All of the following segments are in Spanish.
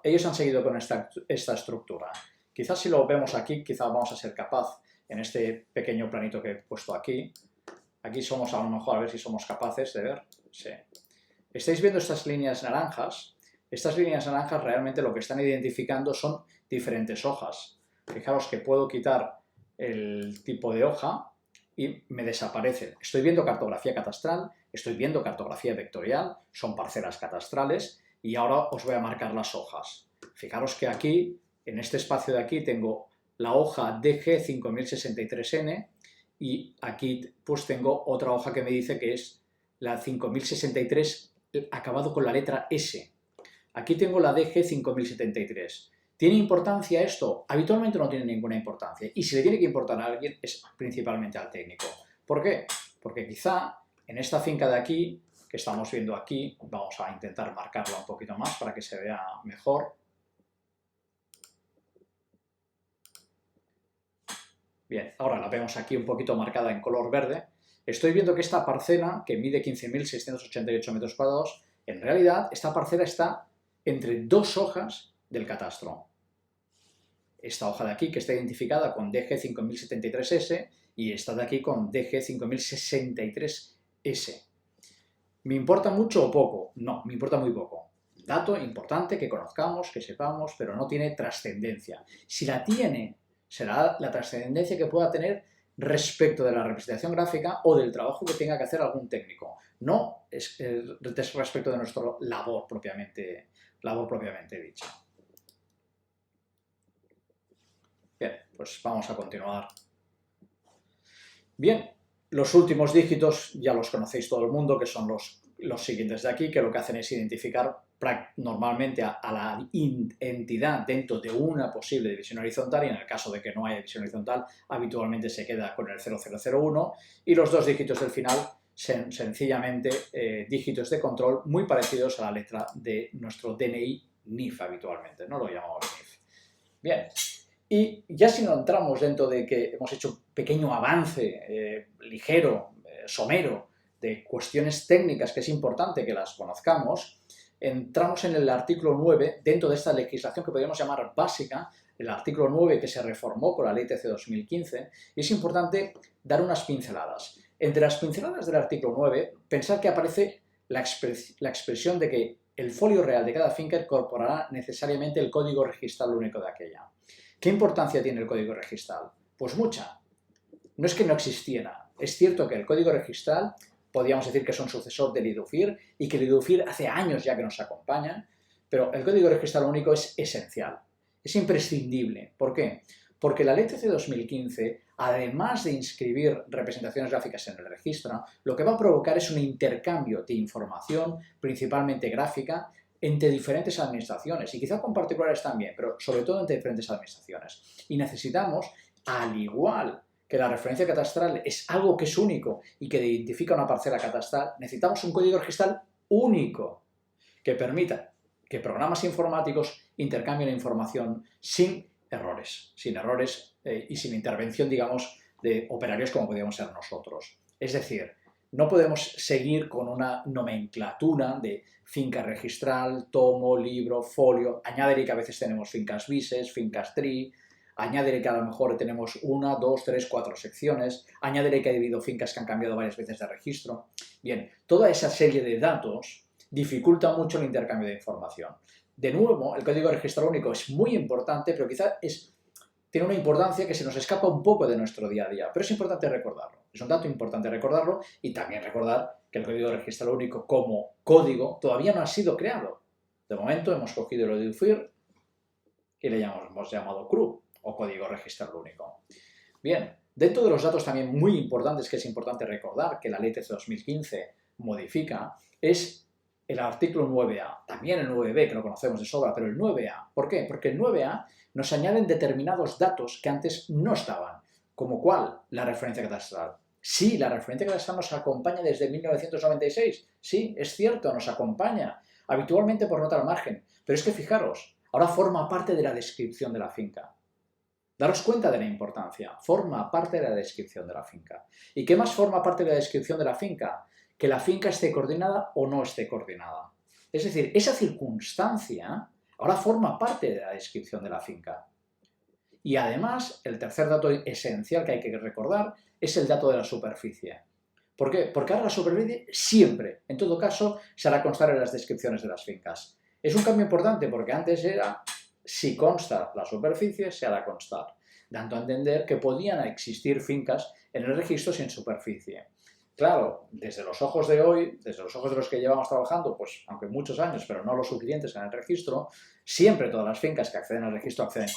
ellos han seguido con esta estructura. Quizás si lo vemos aquí, quizás vamos a ser capaz, en este pequeño planito que he puesto aquí, somos a lo mejor, a ver si somos capaces de ver. Sí. ¿Estáis viendo estas líneas naranjas? Estas líneas naranjas realmente lo que están identificando son diferentes hojas. Fijaros que puedo quitar el tipo de hoja y me desaparecen. Estoy viendo cartografía catastral, estoy viendo cartografía vectorial, son parcelas catastrales y ahora os voy a marcar las hojas. Fijaros que aquí, en este espacio de aquí, tengo la hoja DG 5063N y aquí pues tengo otra hoja que me dice que es la 5063 acabado con la letra S. Aquí tengo la DG 5073. ¿Tiene importancia esto? Habitualmente no tiene ninguna importancia. Y si le tiene que importar a alguien es principalmente al técnico. ¿Por qué? Porque quizá en esta finca de aquí, que estamos viendo aquí, vamos a intentar marcarla un poquito más para que se vea mejor. Bien, ahora la vemos aquí un poquito marcada en color verde. Estoy viendo que esta parcela, que mide 15.688 metros cuadrados, en realidad esta parcela está entre dos hojas del catastro. Esta hoja de aquí, que está identificada con DG 5073S, y esta de aquí con DG 5063S. ¿Me importa mucho o poco? No, me importa muy poco. Dato importante que conozcamos, que sepamos, pero no tiene trascendencia. Si la tiene, será la trascendencia que pueda tener respecto de la representación gráfica o del trabajo que tenga que hacer algún técnico. No es respecto de nuestra labor propiamente dicha. Bien, pues vamos a continuar. Bien, los últimos dígitos ya los conocéis todo el mundo, que son los siguientes de aquí, que lo que hacen es identificar normalmente a la entidad dentro de una posible división horizontal, y en el caso de que no haya división horizontal, habitualmente se queda con el 0001, y los dos dígitos del final son sencillamente dígitos de control muy parecidos a la letra de nuestro DNI NIF habitualmente, no lo llamamos NIF. Bien. Y ya si no entramos dentro de que hemos hecho un pequeño avance ligero, somero, de cuestiones técnicas que es importante que las conozcamos, entramos en el artículo 9, dentro de esta legislación que podríamos llamar básica, el artículo 9 que se reformó con la Ley TC 2015, y es importante dar unas pinceladas. Entre las pinceladas del artículo 9, pensar que aparece la expresión de que el folio real de cada finca incorporará necesariamente el código registral único de aquella. ¿Qué importancia tiene el código registral? Pues mucha. No es que no existiera. Es cierto que el código registral, podríamos decir que es un sucesor del IDUFIR y que el IDUFIR hace años ya que nos acompaña, pero el código registral único es esencial, es imprescindible. ¿Por qué? Porque la Ley TC 2015, además de inscribir representaciones gráficas en el registro, lo que va a provocar es un intercambio de información, principalmente gráfica, entre diferentes administraciones, y quizá con particulares también, pero sobre todo entre diferentes administraciones. Y necesitamos, al igual que la referencia catastral es algo que es único y que identifica una parcela catastral, necesitamos un código registral único que permita que programas informáticos intercambien información sin errores y sin intervención, digamos, de operarios como podríamos ser nosotros. Es decir, no podemos seguir con una nomenclatura de finca registral, tomo, libro, folio. Añadiré que a veces tenemos fincas bises, fincas tri. Añadiré que a lo mejor tenemos 1, 2, 3, 4 secciones. Añadiré que ha habido fincas que han cambiado varias veces de registro. Bien, toda esa serie de datos dificulta mucho el intercambio de información. De nuevo, el código registral único es muy importante, pero quizá tiene una importancia que se nos escapa un poco de nuestro día a día, pero es importante recordarlo. Es un dato importante recordarlo, y también recordar que el código registral único como código todavía no ha sido creado. De momento hemos cogido el IDUFIR y le hemos llamado CRU, o código registral único. Bien, dentro de los datos también muy importantes que es importante recordar que la Ley TC 2015 modifica es el artículo 9A, también el 9B, que lo conocemos de sobra, pero el 9A. ¿Por qué? Porque el 9A nos añaden determinados datos que antes no estaban. ¿Como cuál? La referencia catastral. Sí, la referencia catastral nos acompaña desde 1996. Sí, es cierto, nos acompaña. Habitualmente por nota al margen. Pero es que fijaros, ahora forma parte de la descripción de la finca. Daros cuenta de la importancia. Forma parte de la descripción de la finca. ¿Y qué más forma parte de la descripción de la finca? Que la finca esté coordinada o no esté coordinada. Es decir, esa circunstancia Ahora forma parte de la descripción de la finca. Y además, el tercer dato esencial que hay que recordar es el dato de la superficie. ¿Por qué? Porque ahora la superficie siempre, en todo caso, se hará constar en las descripciones de las fincas. Es un cambio importante porque antes era si consta la superficie, se hará constar, dando a entender que podían existir fincas en el registro sin superficie. Claro, desde los ojos de hoy, desde los ojos de los que llevamos trabajando, pues aunque muchos años, pero no los suficientes en el registro, siempre todas las fincas que acceden al registro acceden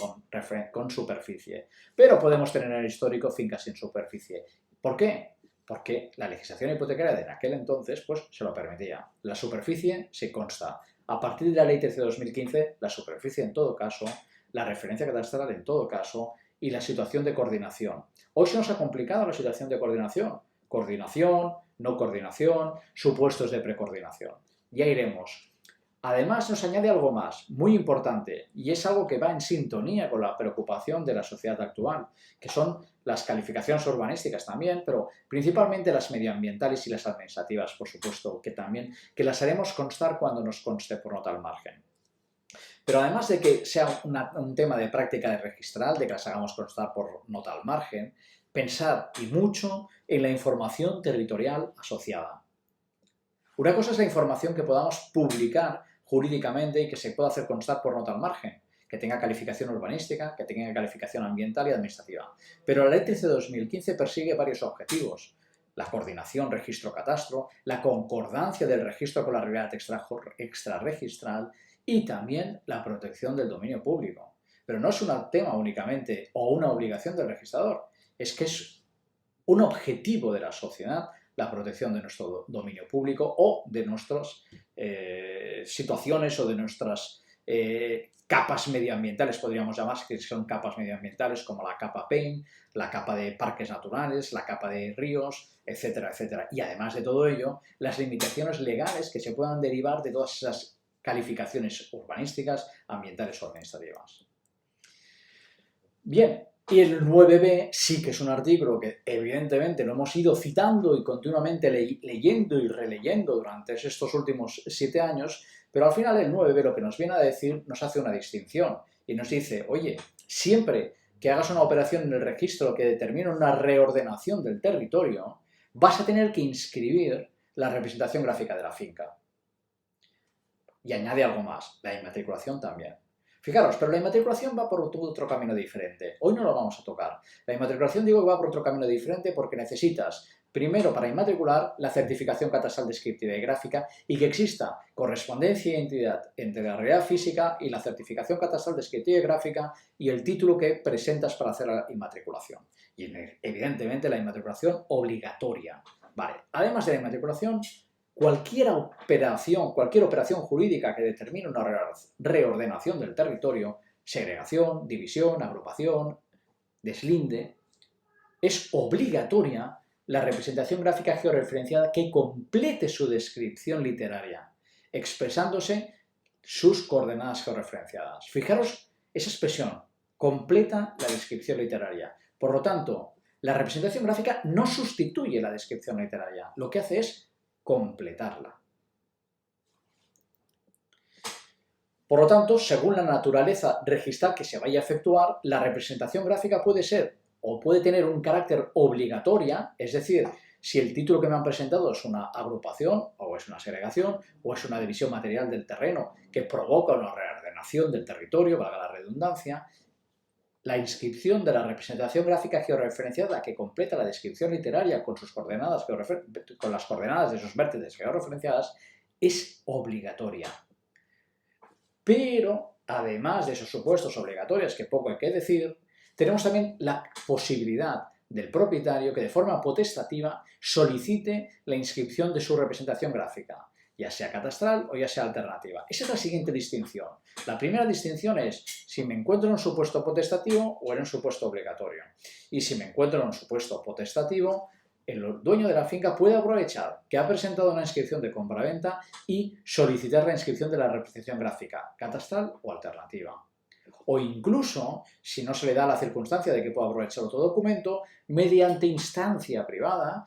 con superficie. Pero podemos tener en el histórico fincas sin superficie. ¿Por qué? Porque la legislación hipotecaria de aquel entonces pues, se lo permitía. La superficie se consta. A partir de la Ley 13 de 2015, la superficie en todo caso, la referencia catastral en todo caso y la situación de coordinación. Hoy se nos ha complicado la situación de coordinación. Coordinación, no coordinación, supuestos de precoordinación. Ya iremos. Además, nos añade algo más, muy importante, y es algo que va en sintonía con la preocupación de la sociedad actual, que son las calificaciones urbanísticas también, pero principalmente las medioambientales y las administrativas, por supuesto, que las haremos constar cuando nos conste por nota al margen. Pero además de que sea un tema de práctica de registral, de que las hagamos constar por nota al margen, pensar y mucho en la información territorial asociada. Una cosa es la información que podamos publicar jurídicamente y que se pueda hacer constar por nota al margen, que tenga calificación urbanística, que tenga calificación ambiental y administrativa. Pero la Ley 13 de 2015 persigue varios objetivos. La coordinación registro-catastro, la concordancia del registro con la realidad extrarregistral y también la protección del dominio público. Pero no es un tema únicamente o una obligación del registrador, es que es un objetivo de la sociedad la protección de nuestro dominio público o de nuestras situaciones o de nuestras capas medioambientales, podríamos llamar, que son capas medioambientales como la capa PEN, la capa de parques naturales, la capa de ríos, etcétera, etcétera. Y además de todo ello, las limitaciones legales que se puedan derivar de todas esas calificaciones urbanísticas, ambientales o administrativas. Bien, y el 9b sí que es un artículo que evidentemente lo hemos ido citando y continuamente leyendo y releyendo durante estos últimos 7 años, pero al final el 9b lo que nos viene a decir nos hace una distinción y nos dice, oye, siempre que hagas una operación en el registro que determine una reordenación del territorio, vas a tener que inscribir la representación gráfica de la finca. Y añade algo más, la inmatriculación también. Fijaros, pero la inmatriculación va por otro camino diferente. Hoy no lo vamos a tocar. La inmatriculación digo que va por otro camino diferente porque necesitas, primero, para inmatricular, la certificación catastral descriptiva y gráfica y que exista correspondencia e identidad entre la realidad física y la certificación catastral descriptiva y gráfica y el título que presentas para hacer la inmatriculación. Y evidentemente la inmatriculación obligatoria. Vale, además de la inmatriculación, cualquier operación jurídica que determine una reordenación del territorio, segregación, división, agrupación, deslinde, es obligatoria la representación gráfica georreferenciada que complete su descripción literaria, expresándose sus coordenadas georreferenciadas. Fijaros esa expresión, completa la descripción literaria. Por lo tanto, la representación gráfica no sustituye la descripción literaria, lo que hace es completarla. Por lo tanto, según la naturaleza registral que se vaya a efectuar, la representación gráfica puede ser o puede tener un carácter obligatoria, es decir, si el título que me han presentado es una agrupación o es una segregación o es una división material del terreno que provoca una reordenación del territorio, valga la redundancia, la inscripción de la representación gráfica georreferenciada que completa la descripción literaria con sus coordenadas con las coordenadas de sus vértices georreferenciadas es obligatoria. Pero, además de esos supuestos obligatorios, que poco hay que decir, tenemos también la posibilidad del propietario que de forma potestativa solicite la inscripción de su representación gráfica, ya sea catastral o ya sea alternativa. Esa es la siguiente distinción. La primera distinción es si me encuentro en un supuesto potestativo o en un supuesto obligatorio. Y si me encuentro en un supuesto potestativo, el dueño de la finca puede aprovechar que ha presentado una inscripción de compraventa y solicitar la inscripción de la representación gráfica, catastral o alternativa. O incluso, si no se le da la circunstancia de que pueda aprovechar otro documento, mediante instancia privada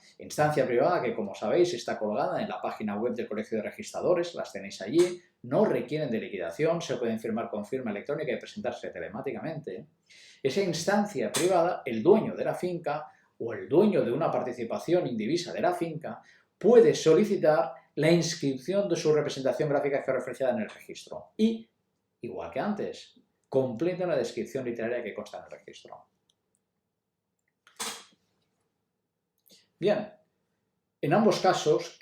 que, como sabéis, está colgada en la página web del Colegio de Registradores, las tenéis allí, no requieren de liquidación, se pueden firmar con firma electrónica y presentarse telemáticamente. Esa instancia privada, el dueño de la finca o el dueño de una participación indivisa de la finca puede solicitar la inscripción de su representación gráfica georreferenciada en el registro y, igual que antes, completa la descripción literaria que consta en el registro. Bien, en ambos casos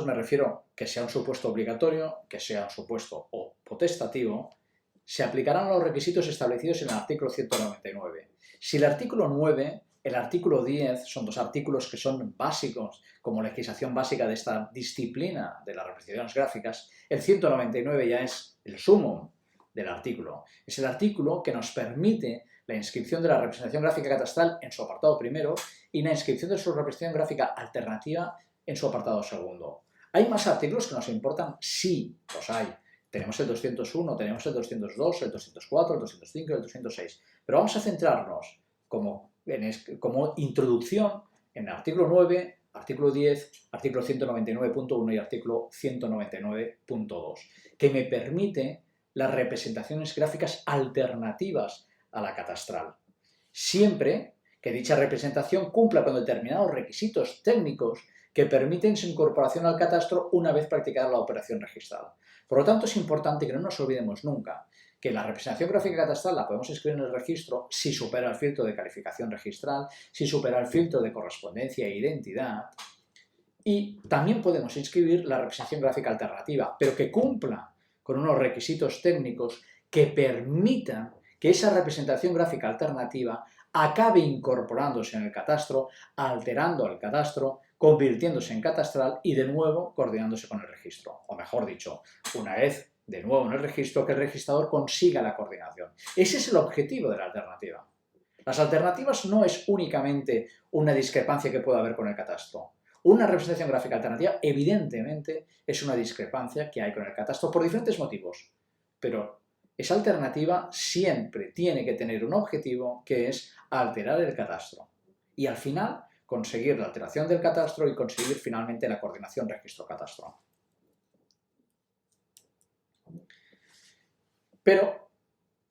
me refiero que sea un supuesto obligatorio, que sea un supuesto o potestativo, se aplicarán los requisitos establecidos en el artículo 199. Si el artículo 9, el artículo 10 son dos artículos que son básicos como legislación básica de esta disciplina de las representaciones gráficas, el 199 ya es el sumum del artículo. Es el artículo que nos permite la inscripción de la representación gráfica catastral en su apartado primero y la inscripción de su representación gráfica alternativa en su apartado segundo. ¿Hay más artículos que nos importan? Sí, los hay. Tenemos el 201, tenemos el 202, el 204, el 205 y el 206. Pero vamos a centrarnos como introducción en el artículo 9, artículo 10, artículo 199.1 y artículo 199.2, que me permite las representaciones gráficas alternativas a la catastral, siempre que dicha representación cumpla con determinados requisitos técnicos que permiten su incorporación al catastro una vez practicada la operación registrada. Por lo tanto, es importante que no nos olvidemos nunca que la representación gráfica catastral la podemos escribir en el registro si supera el filtro de calificación registral, si supera el filtro de correspondencia e identidad, y también podemos inscribir la representación gráfica alternativa, pero que cumpla con unos requisitos técnicos que permitan que esa representación gráfica alternativa acabe incorporándose en el catastro, alterando el catastro, convirtiéndose en catastral y de nuevo coordinándose con el registro. O mejor dicho, una vez de nuevo en el registro, que el registrador consiga la coordinación. Ese es el objetivo de la alternativa. Las alternativas no es únicamente una discrepancia que pueda haber con el catastro. Una representación gráfica alternativa, evidentemente, es una discrepancia que hay con el catastro por diferentes motivos, pero esa alternativa siempre tiene que tener un objetivo que es alterar el catastro y al final conseguir la alteración del catastro y conseguir finalmente la coordinación registro-catastro. Pero,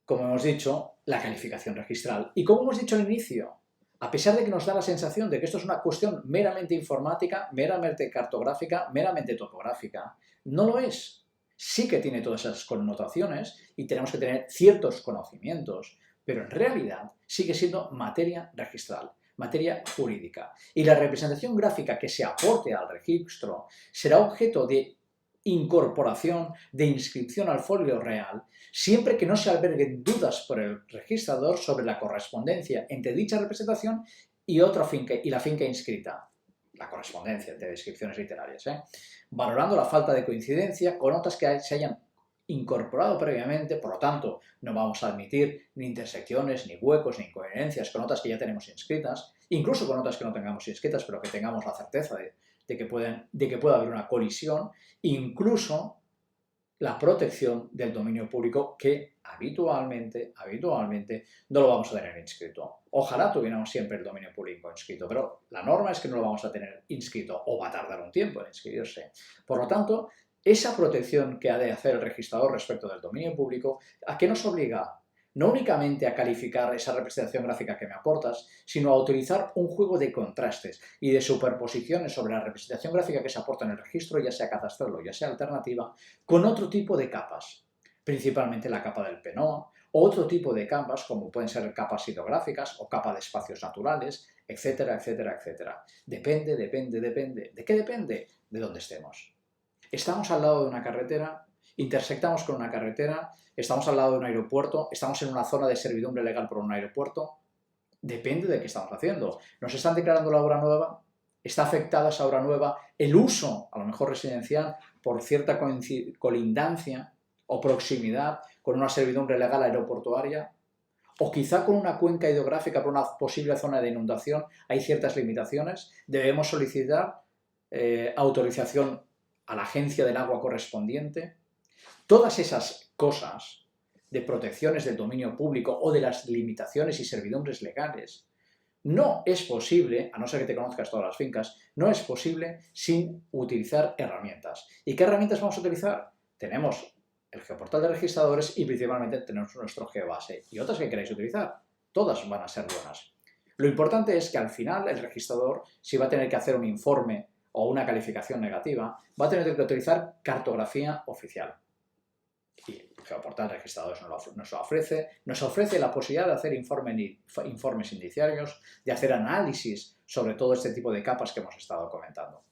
como hemos dicho, la calificación registral. Y como hemos dicho al inicio, a pesar de que nos da la sensación de que esto es una cuestión meramente informática, meramente cartográfica, meramente topográfica, no lo es. Sí que tiene todas esas connotaciones y tenemos que tener ciertos conocimientos, pero en realidad sigue siendo materia registral, materia jurídica. Y la representación gráfica que se aporte al registro será objeto de incorporación, de inscripción al folio real, siempre que no se alberguen dudas por el registrador sobre la correspondencia entre dicha representación y la finca inscrita. La correspondencia entre descripciones literarias, valorando la falta de coincidencia con notas que se hayan incorporado previamente, por lo tanto, no vamos a admitir ni intersecciones, ni huecos, ni incoherencias con notas que ya tenemos inscritas, incluso con notas que no tengamos inscritas, pero que tengamos la certeza de que pueda haber una colisión, incluso la protección del dominio público que habitualmente no lo vamos a tener inscrito. Ojalá tuviéramos siempre el dominio público inscrito, pero la norma es que no lo vamos a tener inscrito o va a tardar un tiempo en inscribirse. Por lo tanto, esa protección que ha de hacer el registrador respecto del dominio público, ¿a qué nos obliga? No únicamente a calificar esa representación gráfica que me aportas, sino a utilizar un juego de contrastes y de superposiciones sobre la representación gráfica que se aporta en el registro, ya sea catastral o ya sea alternativa, con otro tipo de capas, principalmente la capa del PNOA, o otro tipo de capas como pueden ser capas hidrográficas o capa de espacios naturales, etcétera, etcétera, etcétera. Depende. ¿De qué depende? De dónde estemos. Estamos al lado de una carretera, intersectamos con una carretera, estamos al lado de un aeropuerto, estamos en una zona de servidumbre legal por un aeropuerto. Depende de qué estamos haciendo. ¿Nos están declarando la obra nueva? ¿Está afectada esa obra nueva? ¿El uso, a lo mejor residencial, por cierta colindancia o proximidad con una servidumbre legal aeroportuaria? O quizá con una cuenca hidrográfica por una posible zona de inundación hay ciertas limitaciones. Debemos solicitar autorización a la agencia del agua correspondiente. Todas esas cosas de protecciones del dominio público o de las limitaciones y servidumbres legales. No es posible, a no ser que te conozcas todas las fincas, no es posible sin utilizar herramientas. ¿Y qué herramientas vamos a utilizar? Tenemos el geoportal de registradores y principalmente tenemos nuestro geobase. ¿Y otras que queráis utilizar? Todas van a ser buenas. Lo importante es que al final el registrador, si va a tener que hacer un informe o una calificación negativa, va a tener que utilizar cartografía oficial. Y el geoportal de registradores nos ofrece la posibilidad de hacer informes indiciarios, de hacer análisis sobre todo este tipo de capas que hemos estado comentando.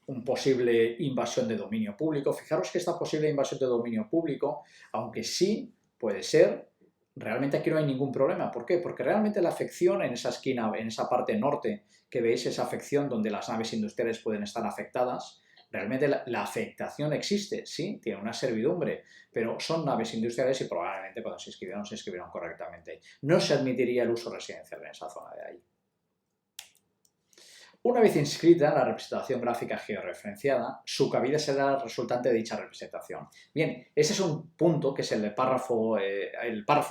Un posible invasión de dominio público. Fijaros que esta posible invasión de dominio público, aunque sí puede ser, realmente aquí no hay ningún problema. ¿Por qué? Porque realmente la afección en esa esquina, en esa parte norte que veis, esa afección donde las naves industriales pueden estar afectadas, realmente la afectación existe, sí, tiene una servidumbre, pero son naves industriales y probablemente cuando se escribieron correctamente. No se admitiría el uso residencial en esa zona de ahí. Una vez inscrita la representación gráfica georreferenciada, su cabida será la resultante de dicha representación. Bien, ese es un punto que es el párrafo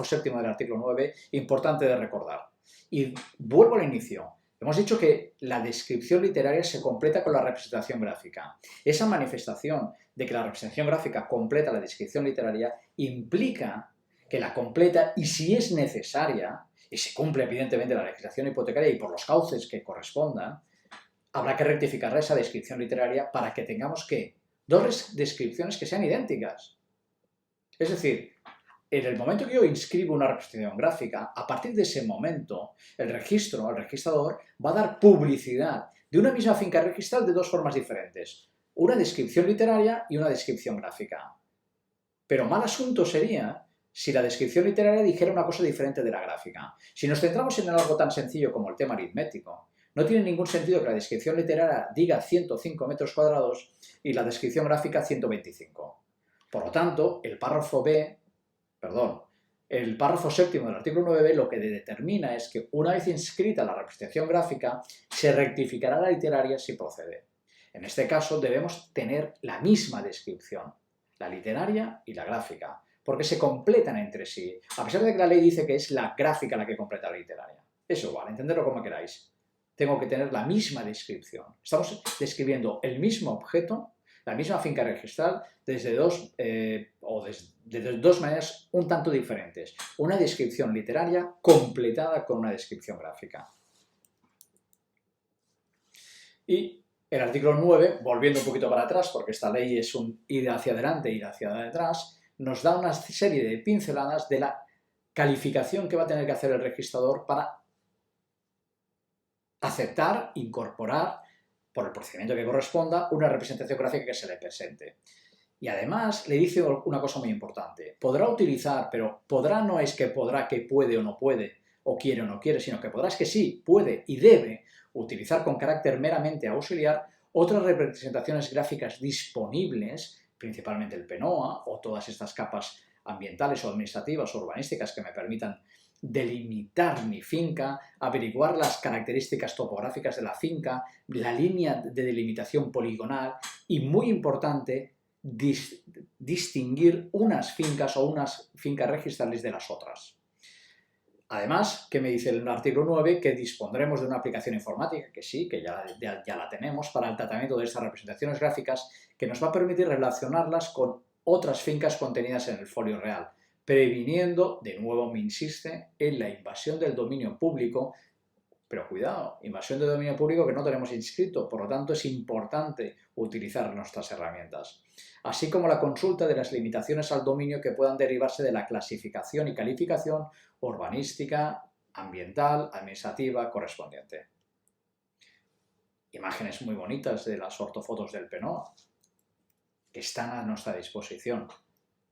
séptimo del artículo 9, importante de recordar. Y vuelvo al inicio. Hemos dicho que la descripción literaria se completa con la representación gráfica. Esa manifestación de que la representación gráfica completa la descripción literaria implica que la completa y si es necesaria, y se cumple evidentemente la legislación hipotecaria y por los cauces que correspondan, habrá que rectificar esa descripción literaria para que tengamos dos descripciones que sean idénticas. Es decir, en el momento que yo inscribo una representación gráfica, a partir de ese momento, el registrador, va a dar publicidad de una misma finca registral de dos formas diferentes. Una descripción literaria y una descripción gráfica. Pero mal asunto sería si la descripción literaria dijera una cosa diferente de la gráfica. Si nos centramos en algo tan sencillo como el tema aritmético, no tiene ningún sentido que la descripción literaria diga 105 metros cuadrados y la descripción gráfica 125. Por lo tanto, el párrafo séptimo del artículo 9 lo que determina es que una vez inscrita la representación gráfica, se rectificará la literaria si procede. En este caso debemos tener la misma descripción, la literaria y la gráfica, porque se completan entre sí, a pesar de que la ley dice que es la gráfica la que completa la literaria. Eso vale, entenderlo como queráis. Tengo que tener la misma descripción. Estamos describiendo el mismo objeto, la misma finca registral, desde dos maneras un tanto diferentes. Una descripción literaria completada con una descripción gráfica. Y el artículo 9, volviendo un poquito para atrás, porque esta ley es un ir hacia adelante, ir hacia atrás, nos da una serie de pinceladas de la calificación que va a tener que hacer el registrador para aceptar, incorporar, por el procedimiento que corresponda, una representación gráfica que se le presente. Y además le dice una cosa muy importante. Podrá utilizar, pero podrá no es que podrá que puede o no puede, o quiere o no quiere, sino que podrá es que sí, puede y debe utilizar con carácter meramente auxiliar otras representaciones gráficas disponibles, principalmente el PNOA o todas estas capas ambientales o administrativas o urbanísticas que me permitan delimitar mi finca, averiguar las características topográficas de la finca, la línea de delimitación poligonal y, muy importante, distinguir unas fincas o unas fincas registrales de las otras. Además, ¿qué me dice el artículo 9? Que dispondremos de una aplicación informática, que sí, que ya la tenemos, para el tratamiento de estas representaciones gráficas, que nos va a permitir relacionarlas con otras fincas contenidas en el folio real, previniendo, de nuevo me insiste, en la invasión del dominio público. Pero cuidado, invasión de dominio público que no tenemos inscrito, por lo tanto es importante utilizar nuestras herramientas. Así como la consulta de las limitaciones al dominio que puedan derivarse de la clasificación y calificación urbanística, ambiental, administrativa correspondiente. Imágenes muy bonitas de las ortofotos del PNOA, que están a nuestra disposición,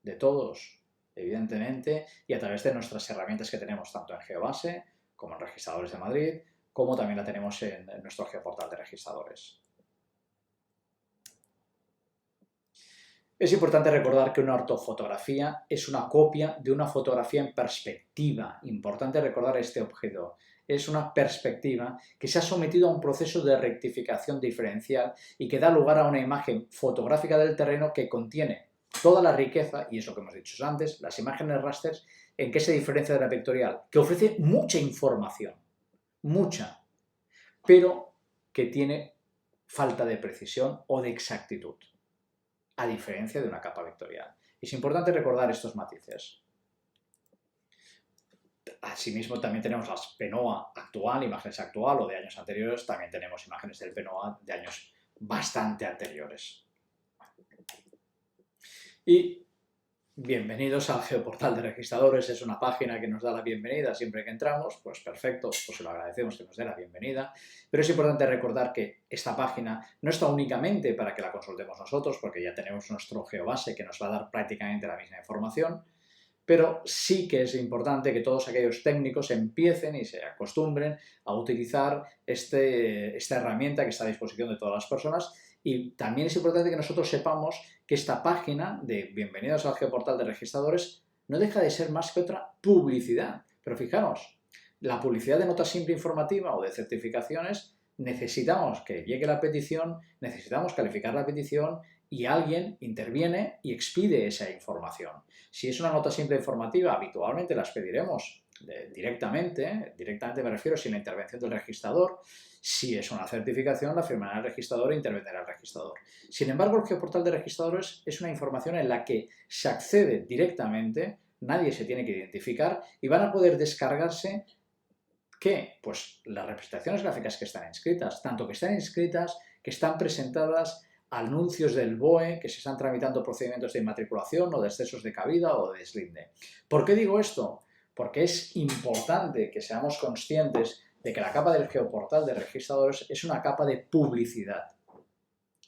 de todos, evidentemente, y a través de nuestras herramientas que tenemos tanto en GeoBase como en Registradores de Madrid, como también la tenemos en nuestro geoportal de registradores. Es importante recordar que una ortofotografía es una copia de una fotografía en perspectiva. Importante recordar este objeto. Es una perspectiva que se ha sometido a un proceso de rectificación diferencial y que da lugar a una imagen fotográfica del terreno que contiene toda la riqueza, y es lo que hemos dicho antes, las imágenes rasters, ¿en qué se diferencia de la vectorial? Que ofrece mucha información, mucha, pero que tiene falta de precisión o de exactitud, a diferencia de una capa vectorial. Es importante recordar estos matices. Asimismo, también tenemos las PNOA actual, imágenes actual o de años anteriores, también tenemos imágenes del PNOA de años bastante anteriores. Y bienvenidos al Geoportal de Registradores, es una página que nos da la bienvenida siempre que entramos, pues perfecto, pues se lo agradecemos que nos dé la bienvenida, pero es importante recordar que esta página no está únicamente para que la consultemos nosotros, porque ya tenemos nuestro GeoBase que nos va a dar prácticamente la misma información, pero sí que es importante que todos aquellos técnicos empiecen y se acostumbren a utilizar esta herramienta que está a disposición de todas las personas. Y también es importante que nosotros sepamos que esta página de Bienvenidos al Geoportal de Registradores no deja de ser más que otra publicidad. Pero fijaros, la publicidad de nota simple informativa o de certificaciones, necesitamos que llegue la petición, necesitamos calificar la petición y alguien interviene y expide esa información. Si es una nota simple informativa, habitualmente las pediremos directamente me refiero sin la intervención del registrador. Si es una certificación, la firmará el registrador e intervendrá el registrador. Sin embargo, el Geoportal de Registradores es una información en la que se accede directamente, nadie se tiene que identificar y van a poder descargarse ¿qué? Pues las representaciones gráficas que están inscritas, tanto que están inscritas, que están presentadas, anuncios del BOE, que se están tramitando procedimientos de inmatriculación o de excesos de cabida o de deslinde. ¿Por qué digo esto? Porque es importante que seamos conscientes de que la capa del Geoportal de Registradores es una capa de publicidad.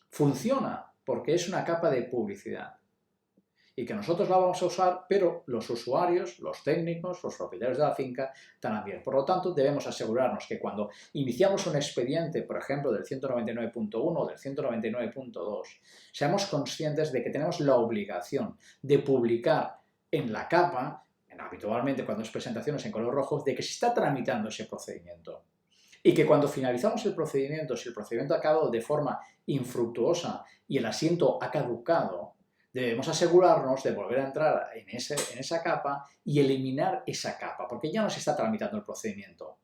Funciona porque es una capa de publicidad y que nosotros la vamos a usar, pero los usuarios, los técnicos, los propietarios de la finca también. Por lo tanto, debemos asegurarnos que cuando iniciamos un expediente, por ejemplo, del 199.1 o del 199.2, seamos conscientes de que tenemos la obligación de publicar en la capa, habitualmente cuando es presentaciones en color rojo, de que se está tramitando ese procedimiento. Y que cuando finalizamos el procedimiento, si el procedimiento ha acabado de forma infructuosa y el asiento ha caducado, debemos asegurarnos de volver a entrar en esa capa y eliminar esa capa, porque ya no se está tramitando el procedimiento.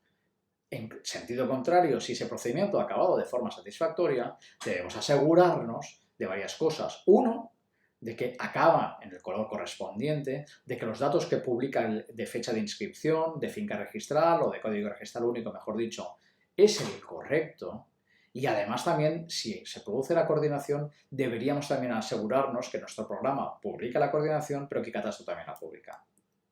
En sentido contrario, si ese procedimiento ha acabado de forma satisfactoria, debemos asegurarnos de varias cosas. Uno, de que acaba en el color correspondiente, de que los datos que publica de fecha de inscripción, de finca registral o de código registral único, mejor dicho, es el correcto. Y además también, si se produce la coordinación, deberíamos también asegurarnos que nuestro programa publica la coordinación, pero que Catastro también la publica.